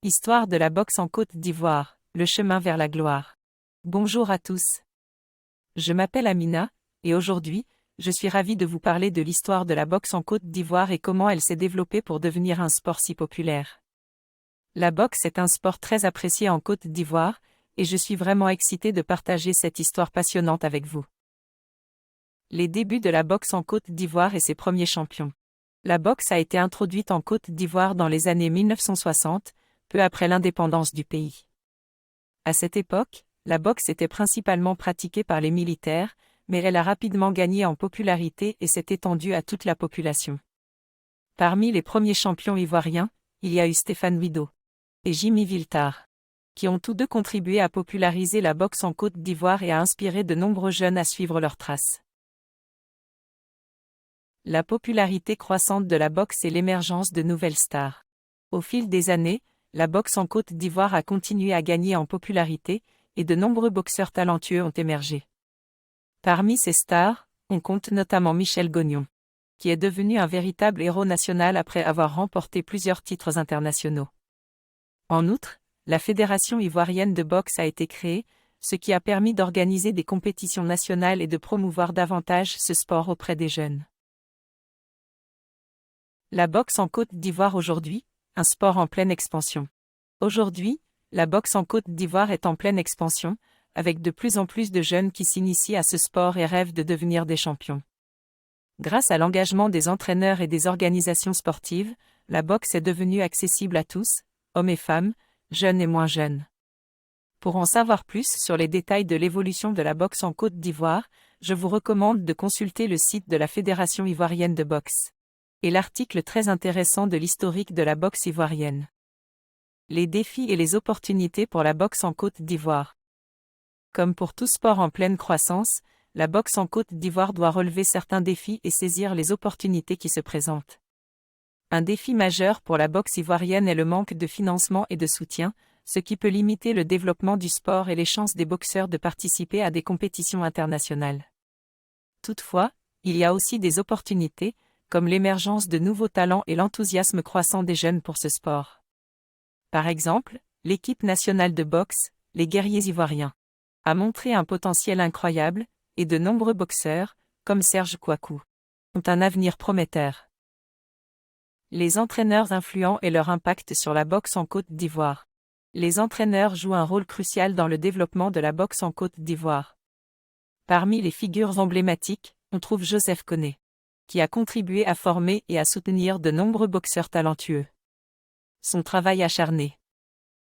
Histoire de la boxe en Côte d'Ivoire, le chemin vers la gloire. Bonjour à tous. Je m'appelle Amina, et aujourd'hui, je suis ravie de vous parler de l'histoire de la boxe en Côte d'Ivoire et comment elle s'est développée pour devenir un sport si populaire. La boxe est un sport très apprécié en Côte d'Ivoire, et je suis vraiment excitée de partager cette histoire passionnante avec vous. Les débuts de la boxe en Côte d'Ivoire et ses premiers champions. La boxe a été introduite en Côte d'Ivoire dans les années 1960, peu après l'indépendance du pays. À cette époque, la boxe était principalement pratiquée par les militaires, mais elle a rapidement gagné en popularité et s'est étendue à toute la population. Parmi les premiers champions ivoiriens, il y a eu Stéphane Wido et Jimmy Viltard, qui ont tous deux contribué à populariser la boxe en Côte d'Ivoire et à inspirer de nombreux jeunes à suivre leurs traces. La popularité croissante de la boxe et l'émergence de nouvelles stars. Au fil des années, la boxe en Côte d'Ivoire a continué à gagner en popularité, et de nombreux boxeurs talentueux ont émergé. Parmi ces stars, on compte notamment Michel Gognon, qui est devenu un véritable héros national après avoir remporté plusieurs titres internationaux. En outre, la Fédération ivoirienne de boxe a été créée, ce qui a permis d'organiser des compétitions nationales et de promouvoir davantage ce sport auprès des jeunes. La boxe en Côte d'Ivoire aujourd'hui, un sport en pleine expansion. Aujourd'hui, la boxe en Côte d'Ivoire est en pleine expansion, avec de plus en plus de jeunes qui s'initient à ce sport et rêvent de devenir des champions. Grâce à l'engagement des entraîneurs et des organisations sportives, la boxe est devenue accessible à tous, hommes et femmes, jeunes et moins jeunes. Pour en savoir plus sur les détails de l'évolution de la boxe en Côte d'Ivoire, je vous recommande de consulter le site de la Fédération ivoirienne de boxe et l'article très intéressant de l'historique de la boxe ivoirienne. Les défis et les opportunités pour la boxe en Côte d'Ivoire. Comme pour tout sport en pleine croissance, la boxe en Côte d'Ivoire doit relever certains défis et saisir les opportunités qui se présentent. Un défi majeur pour la boxe ivoirienne est le manque de financement et de soutien, ce qui peut limiter le développement du sport et les chances des boxeurs de participer à des compétitions internationales. Toutefois, il y a aussi des opportunités, comme l'émergence de nouveaux talents et l'enthousiasme croissant des jeunes pour ce sport. Par exemple, l'équipe nationale de boxe, les Guerriers ivoiriens, a montré un potentiel incroyable, et de nombreux boxeurs, comme Serge Kouakou, ont un avenir prometteur. Les entraîneurs influents et leur impact sur la boxe en Côte d'Ivoire. Les entraîneurs jouent un rôle crucial dans le développement de la boxe en Côte d'Ivoire. Parmi les figures emblématiques, on trouve Joseph Koné, qui a contribué à former et à soutenir de nombreux boxeurs talentueux. Son travail acharné